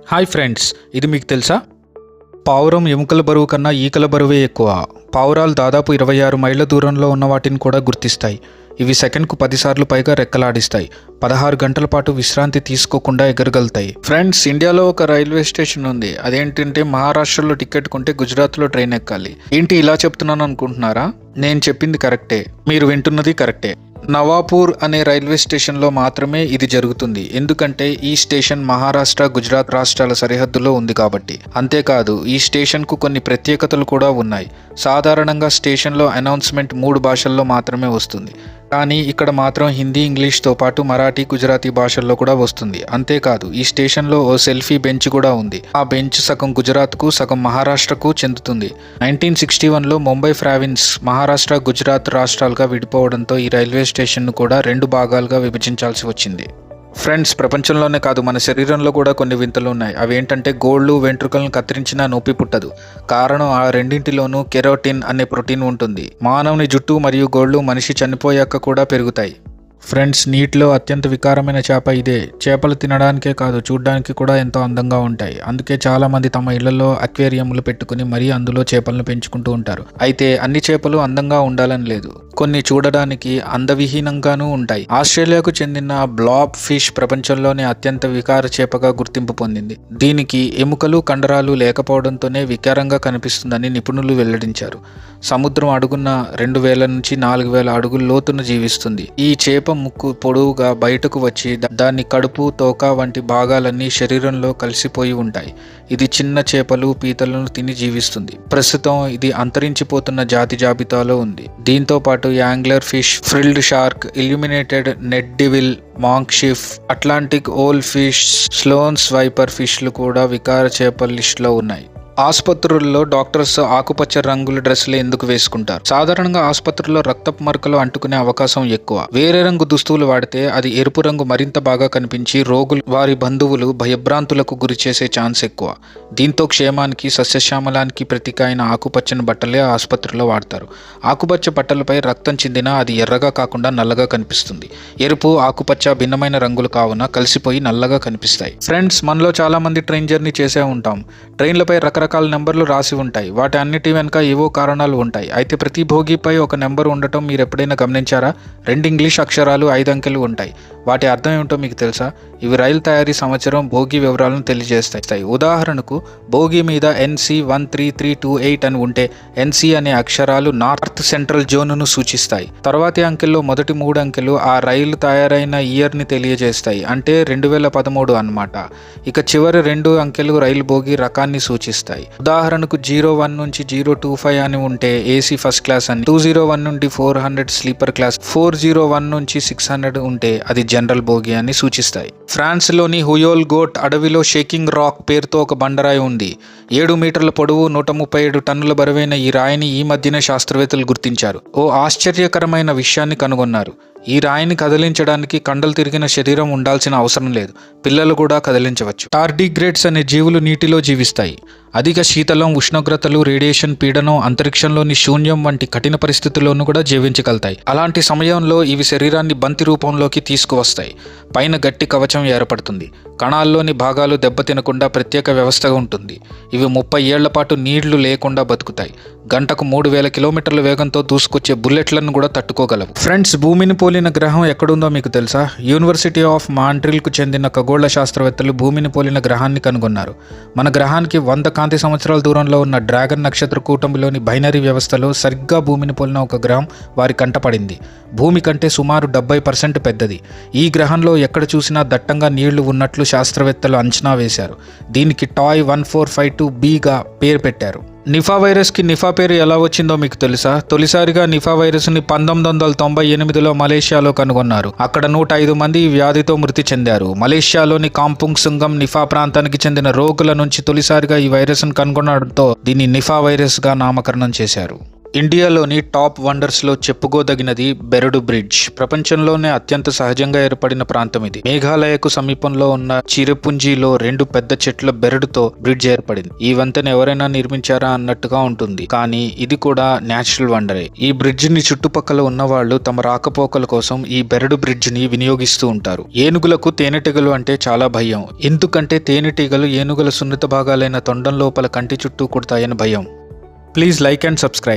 Hi friends, ఇది మీకు తెలుసా? పావురం ఎముకల బరువు కన్నా ఈకల బరువే ఎక్కువ. పావురాలు దాదాపు 26 మైళ్ళ దూరంలో ఉన్న వాటిని కూడా గుర్తిస్తాయి. ఇవి సెకండ్కు 10 సార్లు పైగా రెక్కలాడిస్తాయి. 16 గంటల పాటు విశ్రాంతి తీసుకోకుండా ఎగరగలుగుతాయి. ఫ్రెండ్స్, ఇండియాలో ఒక రైల్వే స్టేషన్ ఉంది. అదేంటంటే మహారాష్ట్రలో టికెట్ కొంటే గుజరాత్లో ట్రైన్ ఎక్కాలి. ఏంటి ఇలా చెప్తున్నాను అనుకుంటున్నారా? నేను చెప్పింది కరెక్టే, మీరు వింటున్నది కరెక్టే. నవాపూర్ అనే రైల్వే స్టేషన్లో మాత్రమే ఇది జరుగుతుంది. ఎందుకంటే ఈ స్టేషన్ మహారాష్ట్ర, గుజరాత్ రాష్ట్రాల సరిహద్దులో ఉంది కాబట్టి. అంతేకాదు, ఈ స్టేషన్కు కొన్ని ప్రత్యేకతలు కూడా ఉన్నాయి. సాధారణంగా స్టేషన్లో అనౌన్స్మెంట్ 3 భాషల్లో మాత్రమే వస్తుంది. కానీ ఇక్కడ మాత్రం హిందీ, ఇంగ్లీష్తో పాటు మరాఠీ, గుజరాతీ భాషల్లో కూడా వస్తుంది. అంతేకాదు, ఈ స్టేషన్లో ఓ సెల్ఫీ బెంచ్ కూడా ఉంది. ఆ బెంచ్ సగం గుజరాత్కు, సగం మహారాష్ట్రకు చెందుతుంది. 1961లో ముంబై ప్రావిన్స్ మహారాష్ట్ర, గుజరాత్ రాష్ట్రాలుగా విడిపోవడంతో ఈ రైల్వే స్టేషన్ను కూడా 2 భాగాలుగా విభజించాల్సి వచ్చింది. ఫ్రెండ్స్, ప్రపంచంలోనే కాదు, మన శరీరంలో కూడా కొన్ని వింతలు ఉన్నాయి. అవి ఏంటంటే గోళ్ళు, వెంట్రుకలను కత్తిరించినా నొప్పి పుట్టదు. కారణం ఆ రెండింటిలోనూ కెరోటిన్ అనే ప్రోటీన్ ఉంటుంది. మానవుని జుట్టు మరియు గోళ్ళు మనిషి చనిపోయాక కూడా పెరుగుతాయి. ఫ్రెండ్స్, నీటిలో అత్యంత వికారమైన చేప ఇదే. చేపలు తినడానికే కాదు, చూడడానికి కూడా ఎంతో అందంగా ఉంటాయి. అందుకే చాలామంది తమ ఇళ్లలో అక్వేరియంలు పెట్టుకుని మరీ అందులో చేపలను పెంచుకుంటూ ఉంటారు. అయితే అన్ని చేపలు అందంగా ఉండాలని లేదు. కొన్ని చూడడానికి అందవిహీనంగానూ ఉంటాయి. ఆస్ట్రేలియాకు చెందిన బ్లాబ్ ఫిష్ ప్రపంచంలోనే అత్యంత వికార చేపగా గుర్తింపు పొందింది. దీనికి ఎముకలు, కండరాలు లేకపోవడంతోనే వికారంగా కనిపిస్తుందని నిపుణులు వెల్లడించారు. సముద్రం అడుగున 2000 నుంచి 4000 అడుగుల లోతున జీవిస్తుంది. ఈ చేప ముక్కు పొడవుగా బయటకు వచ్చి దాని కడుపు, తోక వంటి భాగాలన్నీ శరీరంలో కలిసిపోయి ఉంటాయి. ఇది చిన్న చేపలు, పీతలను తిని జీవిస్తుంది. ప్రస్తుతం ఇది అంతరించిపోతున్న జాతి జాబితాలో ఉంది. దీంతో పాటు angler fish, frilled shark, illuminated net devil, monk షిఫ్, Atlantic wolf fish, Sloane viper ఫిష్లు కూడా వికార చేపల లిస్టులో ఉన్నాయి. ఆసుపత్రుల్లో డాక్టర్స్ ఆకుపచ్చ రంగుల డ్రెస్సులు ఎందుకు వేసుకుంటారు? సాధారణంగా ఆసుపత్రుల్లో రక్తపు మరకలు అంటుకునే అవకాశం ఎక్కువ. వేరే రంగు దుస్తువులు వాడితే అది ఎరుపు రంగు మరింత బాగా కనిపించి రోగులు, వారి బంధువులు భయభ్రాంతులకు గురి చేసే ఛాన్స్ ఎక్కువ. దీంతో క్షేమానికి, సస్యశ్యామలానికి ప్రతీక అయిన ఆకుపచ్చని బట్టలే ఆసుపత్రిలో వాడతారు. ఆకుపచ్చ బట్టలపై రక్తం చిందినా అది ఎర్రగా కాకుండా నల్లగా కనిపిస్తుంది. ఎరుపు, ఆకుపచ్చ భిన్నమైన రంగులు కావున కలిసిపోయి నల్లగా కనిపిస్తాయి. ఫ్రెండ్స్, మనలో చాలా మంది ట్రైన్ జర్నీ చేసే ఉంటాం. ట్రైన్లపై రకరకాల నెంబర్లు రాసి ఉంటాయి. వాటి అన్నిటి వెనుక ఏవో కారణాలు ఉంటాయి. అయితే ప్రతి భోగిపై ఒక నెంబర్ ఉండటం మీరు ఎప్పుడైనా గమనించారా? 2 ఇంగ్లీష్ అక్షరాలు, 5 అంకెలు ఉంటాయి. వాటి అర్థం ఏమిటో మీకు తెలుసా? ఇవి రైలు తయారీ సంవత్సరం, భోగి వివరాలను తెలియజేస్తాయి. ఉదాహరణకు, భోగి మీద NC13328 అని ఉంటే NC అనే అక్షరాలు నార్త్ సెంట్రల్ జోన్ను సూచిస్తాయి. తర్వాతి అంకెల్లో మొదటి 3 అంకెలు ఆ రైలు తయారైన ఇయర్ని తెలియజేస్తాయి, అంటే 2013 అన్నమాట. ఇక చివరి 2 అంకెలు రైలు భోగి రకాన్ని సూచిస్తాయి. ఉదాహరణకు 01 నుంచి 025 అని ఉంటే AC ఫస్ట్ క్లాస్ అని, 201 నుండి 400 స్లీపర్ క్లాస్, 401 నుంచి 600 ఉంటే అది జనరల్ భోగి అని సూచిస్తాయి. ఫ్రాన్స్లోని హుయోల్ గోట్ అడవిలో షేకింగ్ రాక్ పేరుతో ఒక బండరాయి ఉంది. 7 మీటర్ల పొడవు, 137 టన్నుల బరువైన ఈ రాయిని ఈ మధ్యనే శాస్త్రవేత్తలు గుర్తించారు. ఓ ఆశ్చర్యకరమైన విషయాన్ని కనుగొన్నారు. ఈ రాయిని కదిలించడానికి కండలు తిరిగిన శరీరం ఉండాల్సిన అవసరం లేదు. పిల్లలు కూడా కదిలించవచ్చు. టార్డిగ్రేడ్స్ అనే జీవులు నీటిలో జీవిస్తాయి. అధిక శీతలం, ఉష్ణోగ్రతలు, రేడియేషన్ పీడనం, అంతరిక్షంలోని శూన్యం వంటి కఠిన పరిస్థితుల్లోనూ కూడా జీవించగలుగుతాయి. అలాంటి సమయంలో ఇవి శరీరాన్ని బంతి రూపంలోకి తీసుకువస్తాయి. పైన గట్టి కవచం ఏర్పడుతుంది. కణాల్లోని భాగాలు దెబ్బతినకుండా ప్రత్యేక వ్యవస్థగా ఉంటుంది. ఇవి 30 ఏళ్ల పాటు నీళ్లు లేకుండా బతుకుతాయి. గంటకు 3000 కిలోమీటర్ల వేగంతో దూసుకొచ్చే బుల్లెట్లను కూడా తట్టుకోగలవు. ఫ్రెండ్స్, భూమిని పోలిన గ్రహం ఎక్కడుందో మీకు తెలుసా? యూనివర్సిటీ ఆఫ్ మాంట్రిల్కు చెందిన ఖగోళ శాస్త్రవేత్తలు భూమిని పోలిన గ్రహాన్ని కనుగొన్నారు. మన గ్రహానికి 100 కాంతి సంవత్సరాల దూరంలో ఉన్న డ్రాగన్ నక్షత్ర కూటమిలోని బైనరీ వ్యవస్థలో సరిగ్గా భూమిని పోలిన ఒక గ్రహం వారి కంటపడింది. భూమి కంటే సుమారు 70% పెద్దది. ఈ గ్రహంలో ఎక్కడ చూసినా దట్టంగా నీళ్లు ఉన్నట్లు శాస్త్రవేత్తలు అంచనా వేశారు. దీనికి టాయ్ 1452bగా పేరు పెట్టారు. నిఫా వైరస్కి నిఫా పేరు ఎలా వచ్చిందో మీకు తెలుసా? తొలిసారిగా నిఫా వైరస్ని 1998లో మలేషియాలో కనుగొన్నారు. అక్కడ 105 మంది ఈ వ్యాధితో మృతి చెందారు. మలేషియాలోని కాంపుంగ్ సుంగం నిఫా ప్రాంతానికి చెందిన రోగుల నుంచి తొలిసారిగా ఈ వైరస్ను కనుగొనడంతో దీన్ని నిఫా వైరస్గా నామకరణం చేశారు. ఇండియాలోని టాప్ వండర్స్లో చెప్పుకోదగినది బెరడు బ్రిడ్జ్. ప్రపంచంలోనే అత్యంత సహజంగా ఏర్పడిన ప్రాంతం ఇది. మేఘాలయకు సమీపంలో ఉన్న చిరపుంజిలో 2 పెద్ద చెట్ల బెరడుతో బ్రిడ్జ్ ఏర్పడింది. ఈ వంతెన ఎవరైనా నిర్మించారా అన్నట్టుగా ఉంటుంది, కానీ ఇది కూడా న్యాచురల్ వండరే. ఈ బ్రిడ్జ్ ని చుట్టుపక్కల ఉన్న వాళ్ళు తమ రాకపోకల కోసం ఈ బెరడు బ్రిడ్జ్ ని వినియోగిస్తూ ఉంటారు. ఏనుగులకు తేనెటీగలు అంటే చాలా భయం. ఎందుకంటే తేనెటీగలు ఏనుగుల సున్నిత భాగాలైన తొండం లోపల కంటి చుట్టూ కుడతాయని భయం. Please like and subscribe.